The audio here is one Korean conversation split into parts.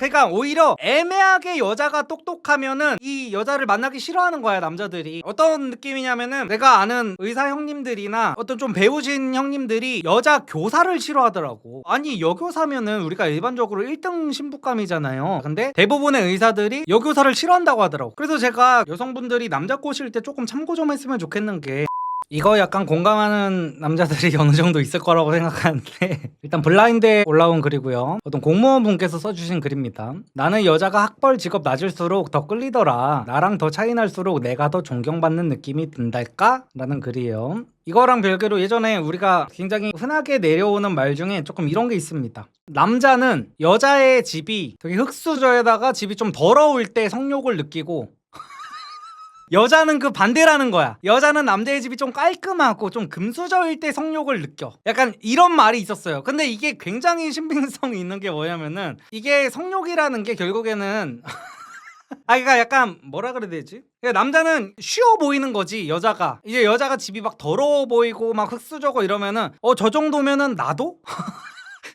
그러니까 오히려 애매하게 여자가 똑똑하면은 이 여자를 만나기 싫어하는 거야, 남자들이. 어떤 느낌이냐면은 내가 아는 의사 형님들이나 어떤 좀 배우신 형님들이 여자 교사를 싫어하더라고. 아니, 여교사면은 우리가 일반적으로 1등 신부감이잖아요. 근데 대부분의 의사들이 여교사를 싫어한다고 하더라고. 그래서 제가 여성분들이 남자 꼬실 때 조금 참고 좀 했으면 좋겠는 게, 이거 약간 공감하는 남자들이 어느 정도 있을 거라고 생각하는데 일단 블라인드에 올라온 글이고요. 어떤 공무원 분께서 써주신 글입니다. 나는 여자가 학벌 직업 낮을수록 더 끌리더라. 나랑 더 차이 날수록 내가 더 존경받는 느낌이 든달까? 라는 글이에요. 이거랑 별개로 예전에 우리가 굉장히 흔하게 내려오는 말 중에 조금 이런 게 있습니다. 남자는 여자의 집이 되게 흙수저에다가 집이 좀 더러울 때 성욕을 느끼고, 여자는 그 반대라는 거야. 여자는 남자의 집이 좀 깔끔하고 좀 금수저일 때 성욕을 느껴. 약간 이런 말이 있었어요. 근데 이게 굉장히 신빙성이 있는 게 뭐냐면은, 이게 성욕이라는 게 결국에는 그러니까 약간 뭐라 그래야 되지? 그러니까 남자는 쉬워 보이는 거지. 여자가 이제 여자가 집이 막 더러워 보이고 막 흙수저고 이러면은 저 정도면은 나도?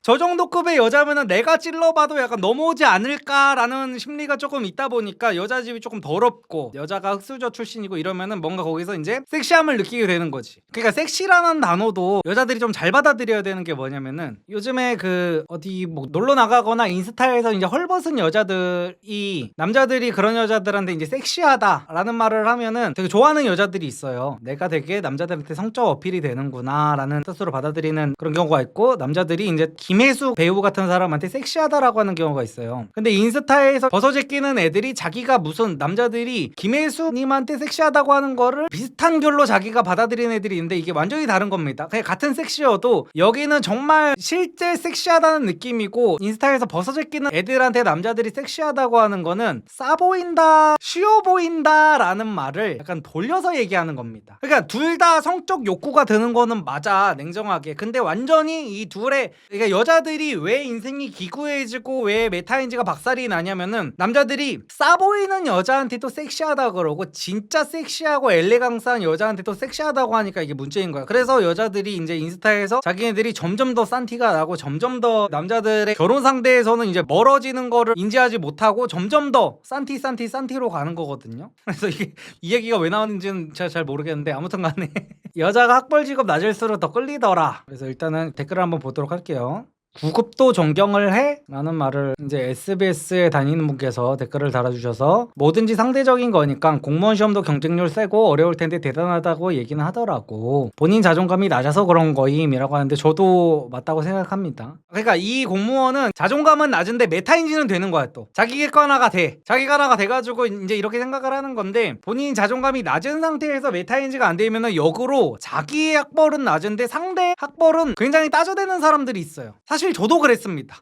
저 정도 급의 여자면은 내가 찔러봐도 약간 넘어오지 않을까라는 심리가 조금 있다 보니까, 여자 집이 조금 더럽고 여자가 흙수저 출신이고 이러면은 뭔가 거기서 이제 섹시함을 느끼게 되는 거지. 그러니까 섹시라는 단어도 여자들이 좀 잘 받아들여야 되는 게 뭐냐면은, 요즘에 그 어디 뭐 놀러 나가거나 인스타에서 이제 헐벗은 여자들이, 남자들이 그런 여자들한테 이제 섹시하다라는 말을 하면은 되게 좋아하는 여자들이 있어요. 내가 되게 남자들한테 성적 어필이 되는구나라는 뜻으로 받아들이는 그런 경우가 있고, 남자들이 이제 김혜수 배우 같은 사람한테 섹시하다라고 하는 경우가 있어요. 근데 인스타에서 벗어제 끼는 애들이 자기가 무슨, 남자들이 김혜수님한테 섹시하다고 하는 거를 비슷한 결로 자기가 받아들이는 애들이 있는데, 이게 완전히 다른 겁니다. 그냥 같은 섹시여도 여기는 정말 실제 섹시하다는 느낌이고, 인스타에서 벗어제 끼는 애들한테 남자들이 섹시하다고 하는 거는 싸 보인다, 쉬워 보인다 라는 말을 약간 돌려서 얘기하는 겁니다. 그러니까 둘 다 성적 욕구가 드는 거는 맞아, 냉정하게. 근데 완전히 이 둘의, 그러니까 여자들이 왜 인생이 기구해지고 왜 메타인지가 박살이 나냐면은, 남자들이 싸 보이는 여자한테도 섹시하다 그러고 진짜 섹시하고 엘레강스한 여자한테도 섹시하다고 하니까 이게 문제인 거야. 그래서 여자들이 이제 인스타에서 자기네들이 점점 더 싼 티가 나고, 점점 더 남자들의 결혼 상대에서는 이제 멀어지는 거를 인지하지 못하고 점점 더 싼티로 가는 거거든요. 그래서 이게 이 얘기가 왜 나왔는지는 제가 잘 모르겠는데, 아무튼 간에 여자가 학벌 직업 낮을수록 더 끌리더라. 그래서 일단은 댓글을 한번 보도록 할게요. 구급도 존경을 해? 라는 말을 이제 SBS에 다니는 분께서 댓글을 달아주셔서, 뭐든지 상대적인 거니까 공무원 시험도 경쟁률 세고 어려울 텐데 대단하다고 얘기는 하더라고. 본인 자존감이 낮아서 그런 거임이라고 하는데 저도 맞다고 생각합니다. 그러니까 이 공무원은 자존감은 낮은데 메타인지는 되는 거야. 또 자기 객관화가 돼. 자기 객관화가 돼가지고 이제 이렇게 생각을 하는 건데, 본인 자존감이 낮은 상태에서 메타인지가 안 되면은 역으로 자기의 학벌은 낮은데 상대 학벌은 굉장히 따져대는 사람들이 있어요. 사실 저도 그랬습니다.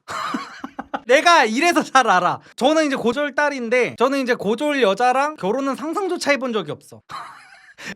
내가 이래서 잘 알아. 저는 이제 고졸 딸인데, 저는 이제 고졸 여자랑 결혼은 상상조차 해본 적이 없어.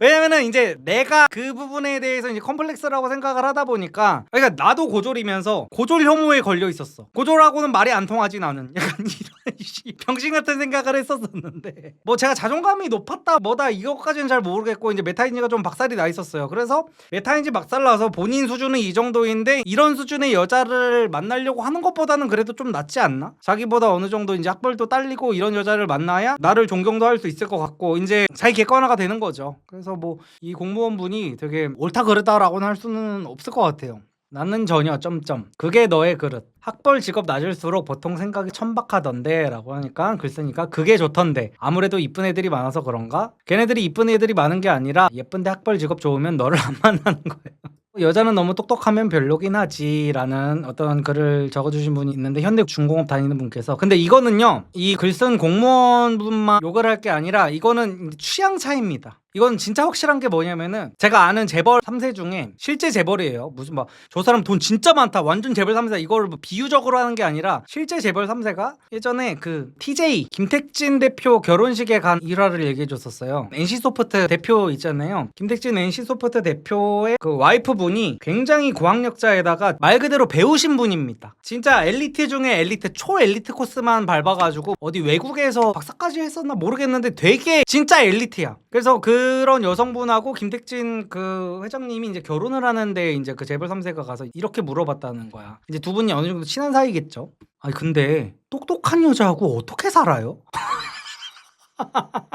왜냐면은 이제 내가 그 부분에 대해서 이제 컴플렉스라고 생각을 하다 보니까, 그러니까 나도 고졸이면서 고졸 혐오에 걸려 있었어. 고졸하고는 말이 안 통하지 나는. 약간 이런 병신 같은 생각을 했었는데, 뭐 제가 자존감이 높았다 뭐다 이것까지는 잘 모르겠고, 이제 메타인지가 좀 박살이 나 있었어요. 그래서 메타인지 박살 나서 본인 수준은 이 정도인데 이런 수준의 여자를 만나려고 하는 것보다는 그래도 좀 낫지 않나? 자기보다 어느 정도 이제 학벌도 딸리고 이런 여자를 만나야 나를 존경도 할 수 있을 것 같고, 이제 자기 객관화가 되는 거죠. 그래서 뭐 이 공무원분이 되게 옳다 그르다라고는 할 수는 없을 것 같아요. 나는 전혀 점점. 그게 너의 그릇. 학벌 직업 낮을수록 보통 생각이 천박하던데 라고 하니까, 글 쓰니까 그게 좋던데 아무래도 이쁜 애들이 많아서 그런가? 걔네들이 이쁜 애들이 많은 게 아니라 예쁜데 학벌 직업 좋으면 너를 안 만나는 거예요. 여자는 너무 똑똑하면 별로긴 하지 라는 어떤 글을 적어주신 분이 있는데, 현대중공업 다니는 분께서, 근데 이거는요, 이 글 쓴 공무원분만 욕을 할 게 아니라 이거는 취향 차이입니다. 이건 진짜 확실한 게 뭐냐면은, 제가 아는 재벌 3세 중에, 실제 재벌이에요. 무슨 막 저 사람 돈 진짜 많다 완전 재벌 3세, 이걸 뭐 비유적으로 하는 게 아니라 실제 재벌 3세가 예전에 그 TJ 김택진 대표 결혼식에 간 일화를 얘기해 줬었어요. NC소프트 대표 있잖아요. 김택진 NC소프트 대표의 그 와이프 분이 굉장히 고학력자에다가 말 그대로 배우신 분입니다. 진짜 엘리트 중에 엘리트, 초엘리트 코스만 밟아가지고 어디 외국에서 박사까지 했었나 모르겠는데 되게 진짜 엘리트야. 그래서 그런 여성분하고 김택진 그 회장님이 이제 결혼을 하는데, 이제 그 재벌 3세가 가서 이렇게 물어봤다는 거야. 이제 두 분이 어느 정도 정도 친한 사이겠죠. 아니 근데 똑똑한 여자하고 어떻게 살아요?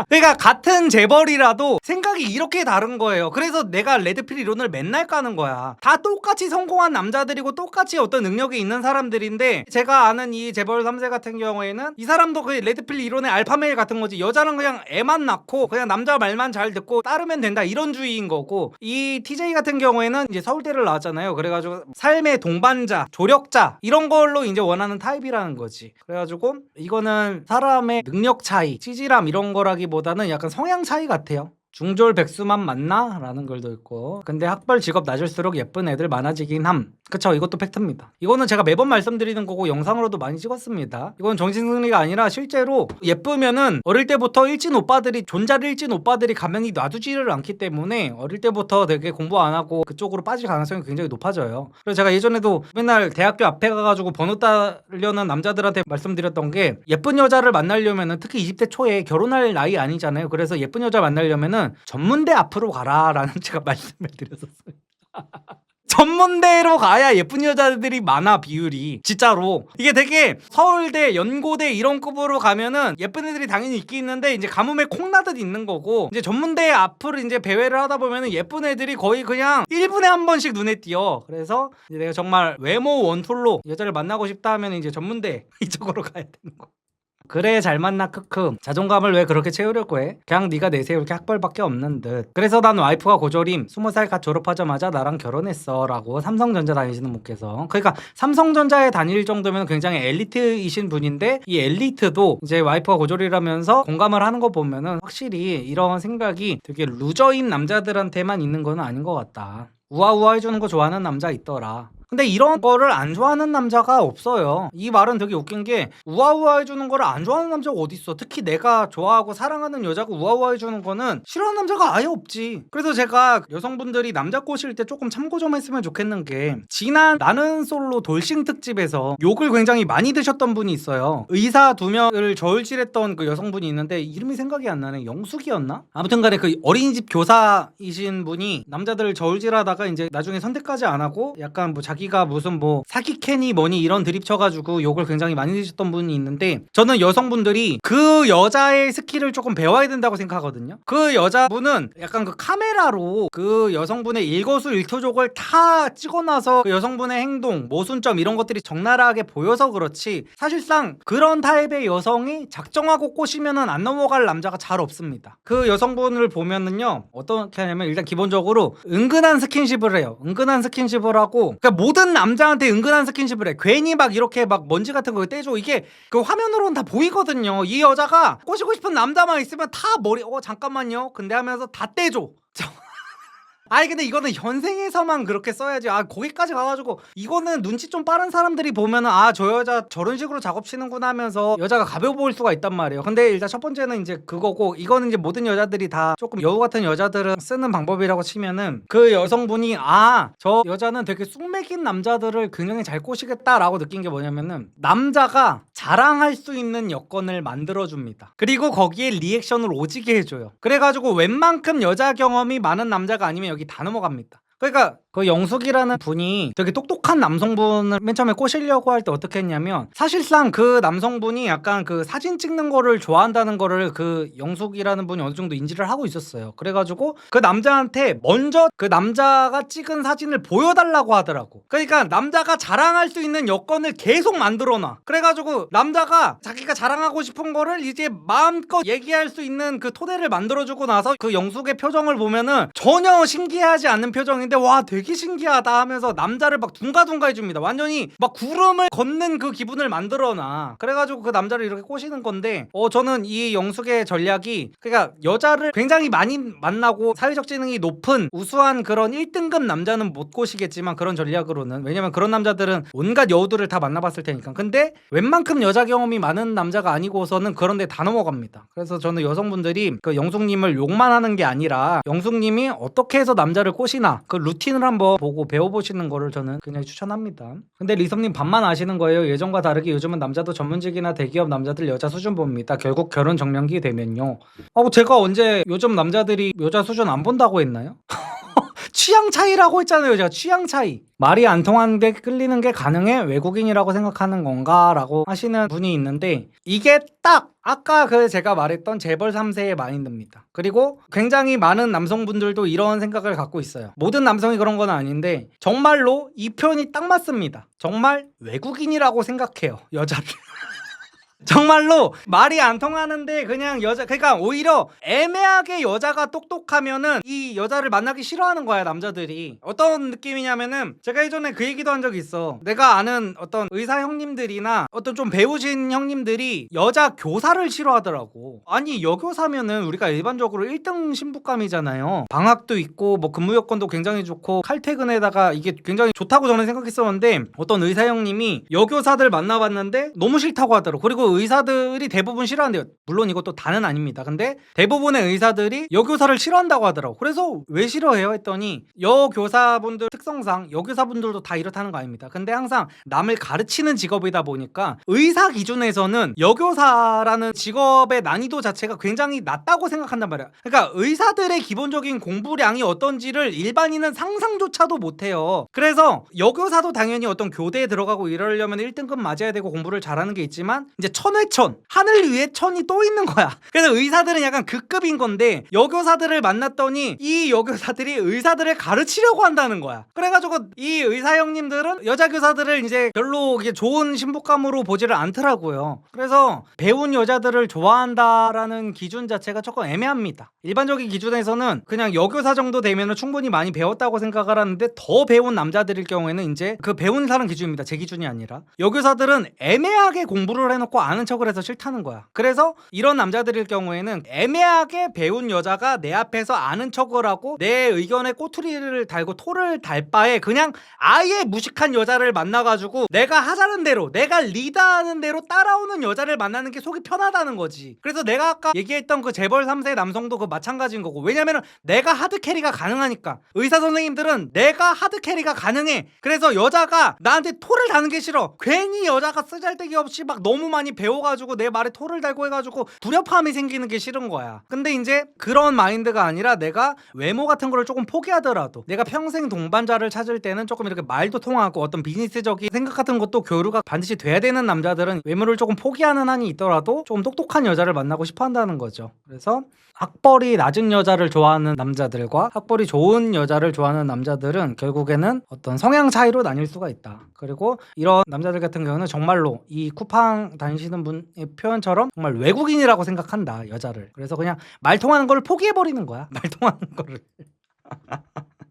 그러니까 같은 재벌이라도 생각이 이렇게 다른 거예요. 그래서 내가 레드필 이론을 맨날 까는 거야. 다 똑같이 성공한 남자들이고 똑같이 어떤 능력이 있는 사람들인데, 제가 아는 이 재벌 3세 같은 경우에는 이 사람도 그 레드필 이론의 알파메일 같은 거지. 여자는 그냥 애만 낳고 그냥 남자 말만 잘 듣고 따르면 된다, 이런 주의인 거고, 이 TJ 같은 경우에는 이제 서울대를 나왔잖아요. 그래가지고 삶의 동반자, 조력자 이런 걸로 이제 원하는 타입이라는 거지. 그래가지고 이거는 사람의 능력 차이, 찌질함 이런 거라기보다는 약간 성향 차이 같아요. 중졸 백수만 만나? 라는 글도 있고. 근데 학벌 직업 낮을수록 예쁜 애들 많아지긴 함. 그쵸, 이것도 팩트입니다. 이거는 제가 매번 말씀드리는 거고 영상으로도 많이 찍었습니다. 이건 정신승리가 아니라 실제로 예쁘면은 어릴 때부터 일진 오빠들이, 존잘 일진 오빠들이 가만히 놔두지를 않기 때문에 어릴 때부터 되게 공부 안 하고 그쪽으로 빠질 가능성이 굉장히 높아져요. 그래서 제가 예전에도 맨날 대학교 앞에 가가지고 번호 따려는 남자들한테 말씀드렸던 게, 예쁜 여자를 만나려면은 특히 20대 초에 결혼할 나이 아니잖아요. 그래서 예쁜 여자 만나려면은 전문대 앞으로 가라라는 제가 말씀을 드렸었어요. 전문대로 가야 예쁜 여자들이 많아, 비율이. 진짜로. 이게 되게 서울대, 연고대 이런 급으로 가면은 예쁜 애들이 당연히 있긴 있는데 이제 가뭄에 콩나듯 있는 거고, 이제 전문대 앞을 이제 배회를 하다 보면은 예쁜 애들이 거의 그냥 1분에 한 번씩 눈에 띄어. 그래서 이제 내가 정말 외모 원툴로 여자를 만나고 싶다 하면 이제 전문대 이쪽으로 가야 되는 거. 그래 잘 만나 크크. 자존감을 왜 그렇게 채우려고 해? 그냥 네가 내세울 게 학벌밖에 없는 듯. 그래서 난 와이프가 고졸임. 20살 갓 졸업하자마자 나랑 결혼했어 라고 삼성전자 다니시는 분께서, 그러니까 삼성전자에 다닐 정도면 굉장히 엘리트이신 분인데, 이 엘리트도 이제 와이프가 고졸이라면서 공감을 하는 거 보면은 확실히 이런 생각이 되게 루저인 남자들한테만 있는 건 아닌 것 같다. 우아우아 해주는 거 좋아하는 남자 있더라. 근데 이런 거를 안 좋아하는 남자가 없어요. 이 말은 되게 웃긴 게, 우아우아 해주는 거를 안 좋아하는 남자가 어딨어. 특히 내가 좋아하고 사랑하는 여자가 우아우아 해주는 거는 싫어하는 남자가 아예 없지. 그래서 제가 여성분들이 남자 꼬실 때 조금 참고 좀 했으면 좋겠는 게, 지난 나는 솔로 돌싱 특집에서 욕을 굉장히 많이 드셨던 분이 있어요. 의사 2명을 저울질했던 그 여성분이 있는데 이름이 생각이 안 나네. 영숙이었나? 아무튼 간에 그 어린이집 교사이신 분이 남자들을 저울질하다가 이제 나중에 선택까지 안 하고 약간 뭐 자기가 무슨 뭐 사기캐니 뭐니 이런 드립 쳐가지고 욕을 굉장히 많이 드셨던 분이 있는데, 저는 여성분들이 그 여자의 스킬을 조금 배워야 된다고 생각하거든요. 그 여자분은 약간 그 카메라로 그 여성분의 일거수일투족을 다 찍어놔서 그 여성분의 행동, 모순점 이런 것들이 적나라하게 보여서 그렇지, 사실상 그런 타입의 여성이 작정하고 꼬시면은 안 넘어갈 남자가 잘 없습니다. 그 여성분을 보면은요, 어떻게 하냐면 일단 기본적으로 은근한 스킨십을 해요. 은근한 스킨십을 하고, 그러니까 모든 남자한테 은근한 스킨십을 해. 괜히 막 이렇게 막 먼지 같은 거 떼줘. 이게 그 화면으로는 다 보이거든요. 이 여자가 꼬시고 싶은 남자만 있으면 다 머리 잠깐만요 근데 하면서 다 떼줘. 아니 근데 이거는 현생에서만 그렇게 써야지. 거기까지 가가지고 이거는 눈치 좀 빠른 사람들이 보면은 저 여자 저런 식으로 작업 치는구나 하면서 여자가 가벼워 보일 수가 있단 말이에요. 근데 일단 첫 번째는 이제 그거고, 이거는 이제 모든 여자들이 다 조금 여우 같은 여자들은 쓰는 방법이라고 치면은, 그 여성분이 저 여자는 되게 쑥맥인 남자들을 굉장히 잘 꼬시겠다라고 느낀 게 뭐냐면은, 남자가 자랑할 수 있는 여건을 만들어줍니다. 그리고 거기에 리액션을 오지게 해줘요. 그래가지고 웬만큼 여자 경험이 많은 남자가 아니면 여기 다 넘어갑니다. 그러니까 그 영숙이라는 분이 되게 똑똑한 남성분을 맨 처음에 꼬시려고 할 때 어떻게 했냐면, 사실상 그 남성분이 약간 그 사진 찍는 거를 좋아한다는 거를 그 영숙이라는 분이 어느 정도 인지를 하고 있었어요. 그래가지고 그 남자한테 먼저 그 남자가 찍은 사진을 보여달라고 하더라고. 그러니까 남자가 자랑할 수 있는 여건을 계속 만들어놔. 그래가지고 남자가 자기가 자랑하고 싶은 거를 이제 마음껏 얘기할 수 있는 그 토대를 만들어주고 나서 그 영숙의 표정을 보면은 전혀 신기하지 않는 표정인데, 와 되게 신기하다 하면서 남자를 막 둥가둥가 해줍니다. 완전히 막 구름을 걷는 그 기분을 만들어놔. 그래가지고 그 남자를 이렇게 꼬시는 건데, 저는 이 영숙의 전략이, 그러니까 여자를 굉장히 많이 만나고 사회적 지능이 높은 우수한 그런 1등급 남자는 못 꼬시겠지만, 그런 전략으로는, 왜냐면 그런 남자들은 온갖 여우들을 다 만나봤을 테니까. 근데 웬만큼 여자 경험이 많은 남자가 아니고서는 그런 데 다 넘어갑니다. 그래서 저는 여성분들이 그 영숙님을 욕만 하는 게 아니라 영숙님이 어떻게 해서 남자를 꼬시나 그 루틴을 한번 보고 배워보시는 거를 저는 굉장히 추천합니다. 근데 리섭님 반만 아시는 거예요. 예전과 다르게 요즘은 남자도 전문직이나 대기업 남자들 여자 수준 봅니다. 결국 결혼 정년기 되면요. 제가 언제 요즘 남자들이 여자 수준 안 본다고 했나요? 취향 차이라고 했잖아요. 제가 취향 차이. 말이 안 통하는데 끌리는 게 가능해? 외국인이라고 생각하는 건가? 라고 하시는 분이 있는데 이게 딱 아까 제가 말했던 재벌 3세의 마인드입니다. 그리고 굉장히 많은 남성분들도 이런 생각을 갖고 있어요. 모든 남성이 그런 건 아닌데 정말로 이 표현이 딱 맞습니다. 정말 외국인이라고 생각해요. 여자들. 정말로 말이 안 통하는데 그냥 그러니까 오히려 애매하게 여자가 똑똑하면은 이 여자를 만나기 싫어하는 거야, 남자들이. 어떤 느낌이냐면은 제가 예전에 그 얘기도 한 적이 있어. 내가 아는 어떤 의사 형님들이나 어떤 좀 배우신 형님들이 여자 교사를 싫어하더라고. 아니, 여교사면은 우리가 일반적으로 1등 신부감이잖아요. 방학도 있고 뭐 근무 여건도 굉장히 좋고 칼퇴근에다가 이게 굉장히 좋다고 저는 생각했었는데 어떤 의사 형님이 여교사들 만나봤는데 너무 싫다고 하더라고. 그리고 의사들이 대부분 싫어한대요. 물론 이것도 다는 아닙니다. 근데 대부분의 의사들이 여교사를 싫어한다고 하더라고. 그래서 왜 싫어해요? 했더니 여교사분들 특성상 여교사분들도 다 이렇다는 거 아닙니다. 근데 항상 남을 가르치는 직업이다 보니까 의사 기준에서는 여교사라는 직업의 난이도 자체가 굉장히 낮다고 생각한단 말이야. 그러니까 의사들의 기본적인 공부량이 어떤지를 일반인은 상상조차도 못해요. 그래서 여교사도 당연히 어떤 교대에 들어가고 이러려면 1등급 맞아야 되고 공부를 잘하는 게 있지만 이제 천회천, 하늘 위에 천이 또 있는 거야. 그래서 의사들은 약간 그 급인 건데 여교사들을 만났더니 이 여교사들이 의사들을 가르치려고 한다는 거야. 그래가지고 이 의사 형님들은 여자 교사들을 이제 별로 이게 좋은 신부감으로 보지를 않더라고요. 그래서 배운 여자들을 좋아한다라는 기준 자체가 조금 애매합니다. 일반적인 기준에서는 그냥 여교사 정도 되면 충분히 많이 배웠다고 생각을 하는데 더 배운 남자들일 경우에는 이제 그 배운 사람 기준입니다. 제 기준이 아니라. 여교사들은 애매하게 공부를 해놓고 아는 척을 해서 싫다는 거야. 그래서 이런 남자들일 경우에는 애매하게 배운 여자가 내 앞에서 아는 척을 하고 내 의견에 꼬투리를 달고 토를 달 바에 그냥 아예 무식한 여자를 만나가지고 내가 하자는 대로, 내가 리드하는 대로 따라오는 여자를 만나는 게 속이 편하다는 거지. 그래서 내가 아까 얘기했던 그 재벌 3세 남성도 그 마찬가지인 거고. 왜냐면은 내가 하드 캐리가 가능하니까. 의사 선생님들은 내가 하드 캐리가 가능해. 그래서 여자가 나한테 토를 다는 게 싫어. 괜히 여자가 쓰잘데기 없이 막 너무 많이 배워가지고 내 말에 토를 달고 해가지고 불협화음이 생기는 게 싫은 거야. 근데 이제 그런 마인드가 아니라 내가 외모 같은 거를 조금 포기하더라도 내가 평생 동반자를 찾을 때는 조금 이렇게 말도 통하고 어떤 비즈니스적인 생각 같은 것도 교류가 반드시 돼야 되는 남자들은 외모를 조금 포기하는 한이 있더라도 조금 똑똑한 여자를 만나고 싶어 한다는 거죠. 그래서 학벌이 낮은 여자를 좋아하는 남자들과 학벌이 좋은 여자를 좋아하는 남자들은 결국에는 어떤 성향 차이로 나뉠 수가 있다. 그리고 이런 남자들 같은 경우는 정말로 이 쿠팡 다니시는 분의 표현처럼 정말 외국인이라고 생각한다, 여자를. 그래서 그냥 말 통하는 걸 포기해버리는 거야. 말 통하는 거를.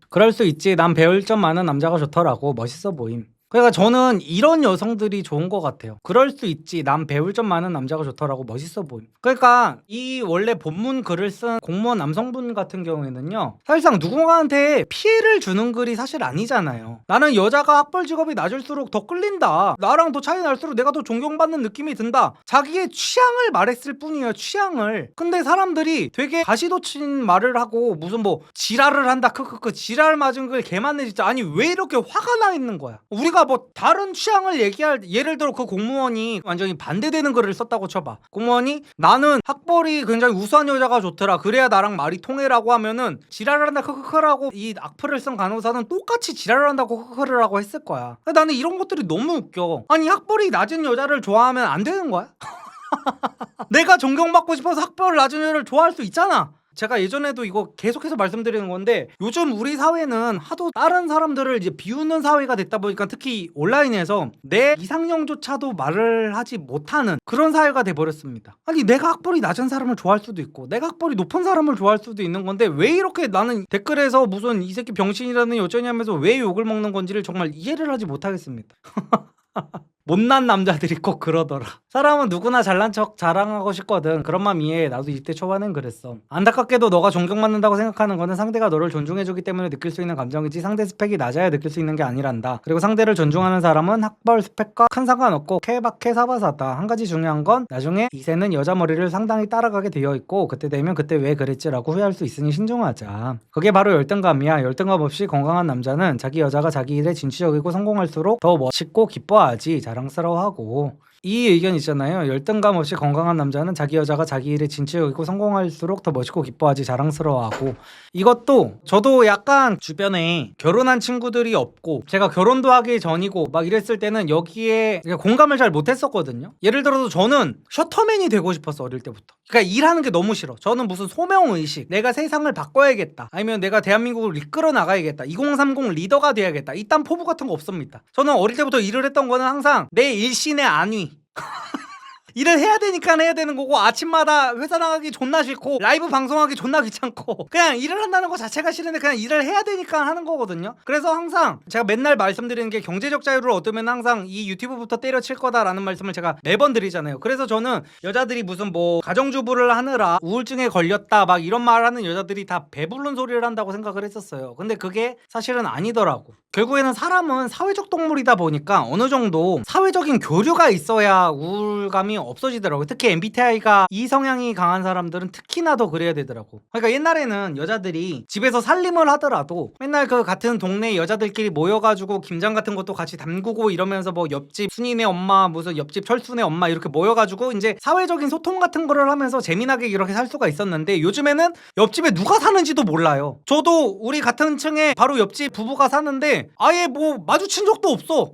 그럴 수 있지. 난 배울 점 많은 남자가 좋더라고. 멋있어 보임. 그러니까 저는 이런 여성들이 좋은 것 같아요. 그럴 수 있지. 난 배울 점 많은 남자가 좋더라고. 멋있어 보임. 그러니까 이 원래 본문 글을 쓴 공무원 남성분 같은 경우에는요, 사실상 누군가한테 피해를 주는 글이 사실 아니잖아요. 나는 여자가 학벌 직업이 낮을수록 더 끌린다. 나랑 더 차이 날수록 내가 더 존경받는 느낌이 든다. 자기의 취향을 말했을 뿐이에요. 취향을. 근데 사람들이 되게 가시도친 말을 하고 무슨 뭐 지랄을 한다. 크크크. 지랄 맞은 글 개맞네 진짜. 아니 왜 이렇게 화가 나 있는 거야. 우리가 뭐 다른 취향을 얘기할, 예를 들어 그 공무원이 완전히 반대되는 글을 썼다고 쳐봐. 공무원이 나는 학벌이 굉장히 우수한 여자가 좋더라. 그래야 나랑 말이 통해라고 하면은 지랄을 한다 크크크라고 이 악플을 쓴 간호사는 똑같이 지랄을 한다고 크크크라고 했을 거야. 나는 이런 것들이 너무 웃겨. 아니 학벌이 낮은 여자를 좋아하면 안 되는 거야? 내가 존경받고 싶어서 학벌 낮은 여자를 좋아할 수 있잖아. 제가 예전에도 이거 계속해서 말씀드리는 건데 요즘 우리 사회는 하도 다른 사람들을 이제 비웃는 사회가 됐다 보니까 특히 온라인에서 내 이상형조차도 말을 하지 못하는 그런 사회가 돼버렸습니다. 아니 내가 학벌이 낮은 사람을 좋아할 수도 있고 내가 학벌이 높은 사람을 좋아할 수도 있는 건데 왜 이렇게 나는 댓글에서 무슨 이 새끼 병신이라는 여전히 하면서 왜 욕을 먹는 건지를 정말 이해를 하지 못하겠습니다. 못난 남자들이 꼭 그러더라. 사람은 누구나 잘난 척 자랑하고 싶거든. 그런 맘 이해해. 나도 20대 초반엔 그랬어. 안타깝게도 너가 존경받는다고 생각하는 거는 상대가 너를 존중해주기 때문에 느낄 수 있는 감정이지 상대 스펙이 낮아야 느낄 수 있는 게 아니란다. 그리고 상대를 존중하는 사람은 학벌 스펙과 큰 상관없고 케바케 사바사다. 한 가지 중요한 건 나중에 이새는 여자 머리를 상당히 따라가게 되어 있고 그때 되면 그때 왜 그랬지라고 후회할 수 있으니 신중하자. 그게 바로 열등감이야. 열등감 없이 건강한 남자는 자기 여자가 자기 일에 진취적이고 성공할수록 더 멋있고 기뻐하지. 자랑스러워하고. 이 의견 있잖아요. 열등감 없이 건강한 남자는 자기 여자가 자기 일에 진취적이고 성공할수록 더 멋있고 기뻐하지 자랑스러워하고. 이것도 저도 약간 주변에 결혼한 친구들이 없고 제가 결혼도 하기 전이고 막 이랬을 때는 여기에 공감을 잘 못했었거든요. 예를 들어서 저는 셔터맨이 되고 싶었어, 어릴 때부터. 그러니까 일하는 게 너무 싫어. 저는 무슨 소명의식, 내가 세상을 바꿔야겠다, 아니면 내가 대한민국을 이끌어 나가야겠다, 2030 리더가 돼야겠다, 이딴 포부 같은 거 없습니다. 저는 어릴 때부터 일을 했던 거는 항상 내 일신의 안위 일을 해야 되니까 해야 되는 거고, 아침마다 회사 나가기 존나 싫고 라이브 방송하기 존나 귀찮고 그냥 일을 한다는 거 자체가 싫은데 그냥 일을 해야 되니까 하는 거거든요. 그래서 항상 제가 맨날 말씀드리는 게, 경제적 자유를 얻으면 항상 이 유튜브부터 때려칠 거다라는 말씀을 제가 매번 드리잖아요. 그래서 저는 여자들이 무슨 뭐 가정주부를 하느라 우울증에 걸렸다 막 이런 말 하는 여자들이 다 배부른 소리를 한다고 생각을 했었어요. 근데 그게 사실은 아니더라고. 결국에는 사람은 사회적 동물이다 보니까 어느 정도 사회적인 교류가 있어야 우울감이 없어지더라고요. 특히 MBTI가 이 성향이 강한 사람들은 특히나 더 그래야 되더라고. 그러니까 옛날에는 여자들이 집에서 살림을 하더라도 맨날 그 같은 동네 여자들끼리 모여가지고 김장 같은 것도 같이 담그고 이러면서 뭐 옆집 순이네 엄마, 무슨 옆집 철수네 엄마 이렇게 모여가지고 이제 사회적인 소통 같은 거를 하면서 재미나게 이렇게 살 수가 있었는데, 요즘에는 옆집에 누가 사는지도 몰라요. 저도 우리 같은 층에 바로 옆집 부부가 사는데 아예 뭐 마주친 적도 없어.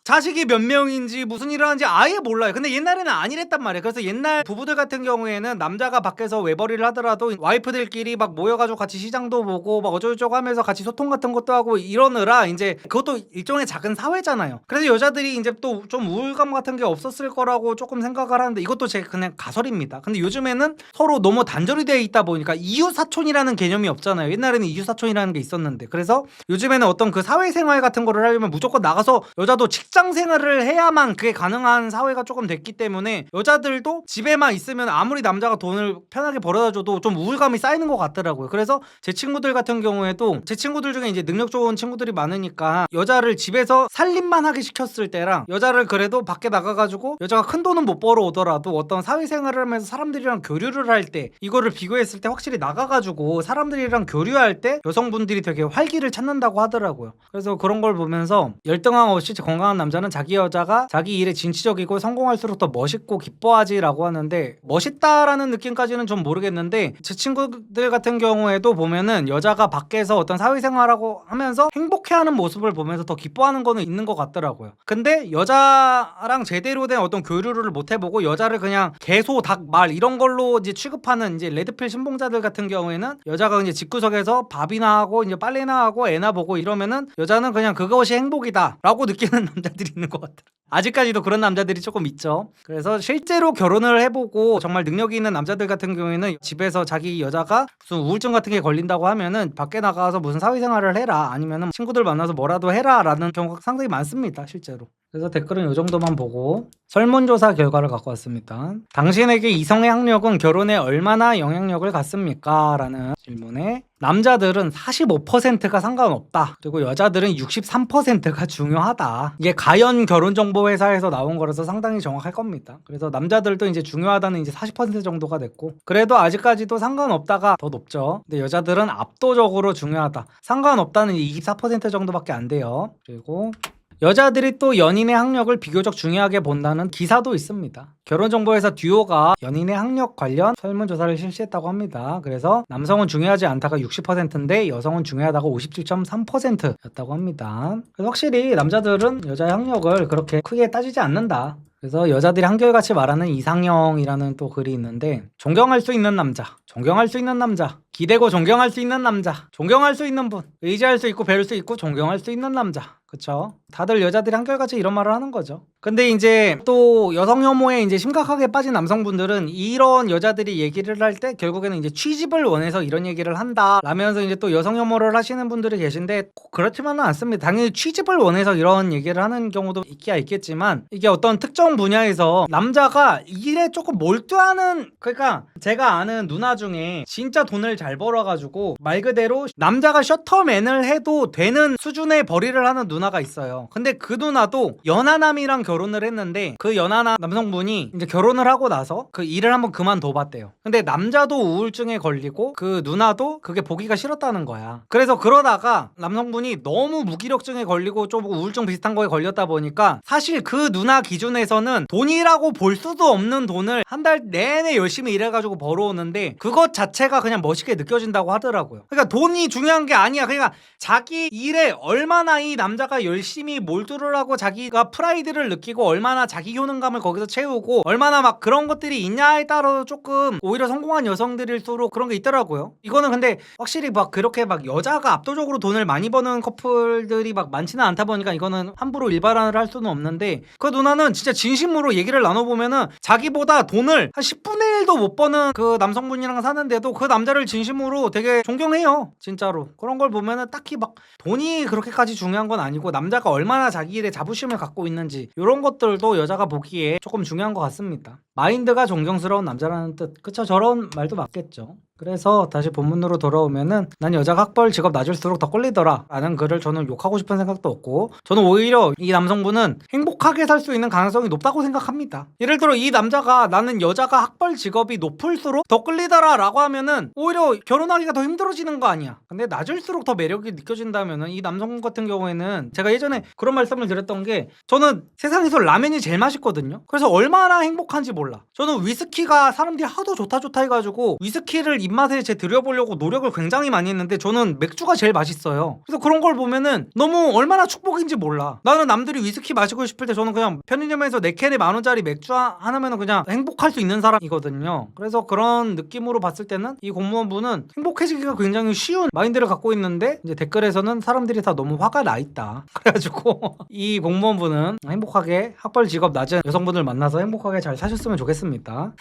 자식이 몇 명인지 무슨 일을 하는지 아예 몰라요. 근데 옛날에는 아니랬단 말이에요. 그래서 옛날 부부들 같은 경우에는 남자가 밖에서 외벌이를 하더라도 와이프들끼리 막 모여가지고 같이 시장도 보고 막 어쩌고저쩌고 하면서 같이 소통 같은 것도 하고 이러느라 이제 그것도 일종의 작은 사회잖아요. 그래서 여자들이 이제 또 좀 우울감 같은 게 없었을 거라고 조금 생각을 하는데, 이것도 제 그냥 가설입니다. 근데 요즘에는 서로 너무 단절이 되어 있다 보니까 이웃사촌이라는 개념이 없잖아요. 옛날에는 이웃사촌이라는 게 있었는데, 그래서 요즘에는 어떤 그 사회생활 같은 거를 하려면 무조건 나가서 여자도 직장 생활을 해야만 그게 가능한 사회가 조금 됐기 때문에 여자들도 집에만 있으면 아무리 남자가 돈을 편하게 벌어다 줘도 좀 우울감이 쌓이는 것 같더라고요. 그래서 제 친구들 같은 경우에도, 제 친구들 중에 이제 능력 좋은 친구들이 많으니까 여자를 집에서 살림만 하게 시켰을 때랑 여자를 그래도 밖에 나가가지고 여자가 큰 돈은 못 벌어오더라도 어떤 사회생활을 하면서 사람들이랑 교류를 할 때, 이거를 비교했을 때 확실히 나가가지고 사람들이랑 교류할 때 여성분들이 되게 활기를 찾는다고 하더라고요. 그래서 그런 걸 보면서 열등함 없이 건강한 남자는 자기 여자가 자기 일에 진취적이고 성공할수록 더 멋있고 기뻐하지라고 하는데, 멋있다라는 느낌까지는 좀 모르겠는데, 제 친구들 같은 경우에도 보면은 여자가 밖에서 어떤 사회생활하고 하면서 행복해하는 모습을 보면서 더 기뻐하는 거는 있는 것 같더라고요. 근데 여자랑 제대로 된 어떤 교류를 못 해보고 여자를 그냥 개소, 닭, 말 이런 걸로 이제 취급하는 이제 레드필 신봉자들 같은 경우에는, 여자가 이제 집구석에서 밥이나 하고 이제 빨래나 하고 애나 보고 이러면은 여자는 그냥 그것이 행복이다라고 느끼는 남자들이 있는 것 같아요. 아직까지도 그런 남자들이 조금 있죠. 그래서 실제로 결혼을 해보고 정말 능력이 있는 남자들 같은 경우에는 집에서 자기 여자가 무슨 우울증 같은 게 걸린다고 하면은 밖에 나가서 무슨 사회생활을 해라, 아니면은 친구들 만나서 뭐라도 해라 라는 경우가 상당히 많습니다, 실제로. 그래서 댓글은 이 정도만 보고 설문조사 결과를 갖고 왔습니다. 당신에게 이성의 학력은 결혼에 얼마나 영향력을 갖습니까? 라는 질문에 남자들은 45%가 상관없다, 그리고 여자들은 63%가 중요하다. 이게 가연 결혼정보회사에서 나온 거라서 상당히 정확할 겁니다. 그래서 남자들도 이제 중요하다는 이제 40% 정도가 됐고, 그래도 아직까지도 상관없다가 더 높죠. 근데 여자들은 압도적으로 중요하다, 상관없다는 24% 정도밖에 안 돼요. 그리고 여자들이 또 연인의 학력을 비교적 중요하게 본다는 기사도 있습니다. 결혼정보회사 듀오가 연인의 학력 관련 설문조사를 실시했다고 합니다. 그래서 남성은 중요하지 않다가 60%인데 여성은 중요하다가 57.3%였다고 합니다. 그래서 확실히 남자들은 여자의 학력을 그렇게 크게 따지지 않는다. 그래서 여자들이 한결같이 말하는 이상형이라는 또 글이 있는데, 존경할 수 있는 남자, 존경할 수 있는 남자, 기대고 존경할 수 있는 남자, 존경할 수 있는 분, 의지할 수 있고 배울 수 있고 존경할 수 있는 남자. 그쵸? 다들 여자들이 한결같이 이런 말을 하는 거죠. 근데 이제 또 여성 혐오에 이제 심각하게 빠진 남성분들은 이런 여자들이 얘기를 할 때 결국에는 이제 취집을 원해서 이런 얘기를 한다 라면서 이제 또 여성 혐오를 하시는 분들이 계신데, 꼭 그렇지만은 않습니다. 당연히 취집을 원해서 이런 얘기를 하는 경우도 있기야 있겠지만, 이게 어떤 특정 분야에서 남자가 일에 조금 몰두하는, 그러니까 제가 아는 누나 중에 진짜 돈을 잘 잘 벌어가지고 말 그대로 남자가 셔터맨을 해도 되는 수준의 벌이를 하는 누나가 있어요. 근데 그 누나도 연하남이랑 결혼을 했는데 그 연하남 남성분이 이제 결혼을 하고 나서 그 일을 한번 그만둬봤대요. 근데 남자도 우울증에 걸리고 그 누나도 그게 보기가 싫었다는 거야. 그래서 그러다가 남성분이 너무 무기력증에 걸리고 좀 우울증 비슷한 거에 걸렸다 보니까 사실 그 누나 기준에서는 돈이라고 볼 수도 없는 돈을 한 달 내내 열심히 일해가지고 벌어오는데 그것 자체가 그냥 멋있게 느껴진다고 하더라고요. 그러니까 돈이 중요한 게 아니야. 그러니까 자기 일에 얼마나 이 남자가 열심히 몰두를 하고 자기가 프라이드를 느끼고 얼마나 자기 효능감을 거기서 채우고 얼마나 막 그런 것들이 있냐에 따라 조금 오히려 성공한 여성들일수록 그런 게 있더라고요. 이거는 근데 확실히 막 그렇게 막 여자가 압도적으로 돈을 많이 버는 커플들이 막 많지는 않다 보니까 이거는 함부로 일반화를 할 수는 없는데 그 누나는 진짜 진심으로 얘기를 나눠보면은 자기보다 돈을 한 10분의 1도 못 버는 그 남성분이랑 사는데도 그 남자를 진심으로 되게 존경해요. 진짜로. 그런 걸 보면은 딱히 막 돈이 그렇게까지 중요한 건 아니고 남자가 얼마나 자기 일에 자부심을 갖고 있는지 이런 것들도 여자가 보기에 조금 중요한 것 같습니다. 마인드가 존경스러운 남자라는 뜻. 그쵸, 저런 말도 맞겠죠. 그래서 다시 본문으로 돌아오면은 난 여자가 학벌 직업 낮을수록 더 꼴리더라 라는 글을 저는 욕하고 싶은 생각도 없고 저는 오히려 이 남성분은 행복하게 살 수 있는 가능성이 높다고 생각합니다. 예를 들어 이 남자가 나는 여자가 학벌 직업이 높을수록 더 끌리더라 라고 하면은 오히려 결혼하기가 더 힘들어지는 거 아니야. 근데 낮을수록 더 매력이 느껴진다면은 이 남성분 같은 경우에는 제가 예전에 그런 말씀을 드렸던 게 저는 세상에서 라면이 제일 맛있거든요. 그래서 얼마나 행복한지 몰라. 저는 위스키가 사람들이 하도 좋다 해가지고 위스키를 입맛에 제 들여보려고 노력을 굉장히 많이 했는데 저는 맥주가 제일 맛있어요. 그래서 그런 걸 보면은 너무 얼마나 축복인지 몰라. 나는 남들이 위스키 마시고 싶을 때 저는 그냥 편의점에서 4캔에 10,000원짜리 맥주 하나면은 그냥 행복할 수 있는 사람이거든요. 그래서 그런 느낌으로 봤을 때는 이 공무원분은 행복해지기가 굉장히 쉬운 마인드를 갖고 있는데 이제 댓글에서는 사람들이 다 너무 화가 나 있다. 그래가지고 이 공무원분은 행복하게 학벌 직업 낮은 여성분을 만나서 행복하게 잘 사셨으면 좋겠습니다.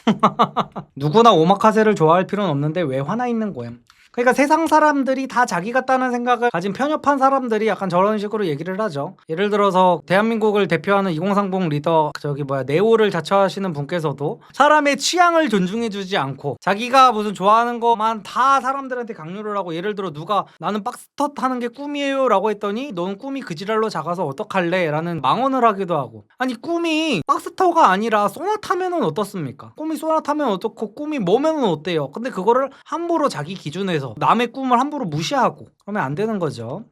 누구나 오마카세를 좋아할 필요는 없는데 왜 화나 있는 거야? 그러니까 세상 사람들이 다 자기 같다는 생각을 가진 편협한 사람들이 약간 저런 식으로 얘기를 하죠. 예를 들어서 대한민국을 대표하는 2030 리더 네오를 자처하시는 분께서도 사람의 취향을 존중해주지 않고 자기가 무슨 좋아하는 것만 다 사람들한테 강요를 하고 예를 들어 누가 나는 박스터 타는 게 꿈이에요 라고 했더니 너는 꿈이 그 지랄로 작아서 어떡할래? 라는 망언을 하기도 하고 아니 꿈이 박스터가 아니라 소나타면은 어떻습니까? 꿈이 소나타면 어떻고 꿈이 뭐면은 어때요? 근데 그거를 함부로 자기 기준에서 남의 꿈을 함부로 무시하고 그러면 안 되는 거죠.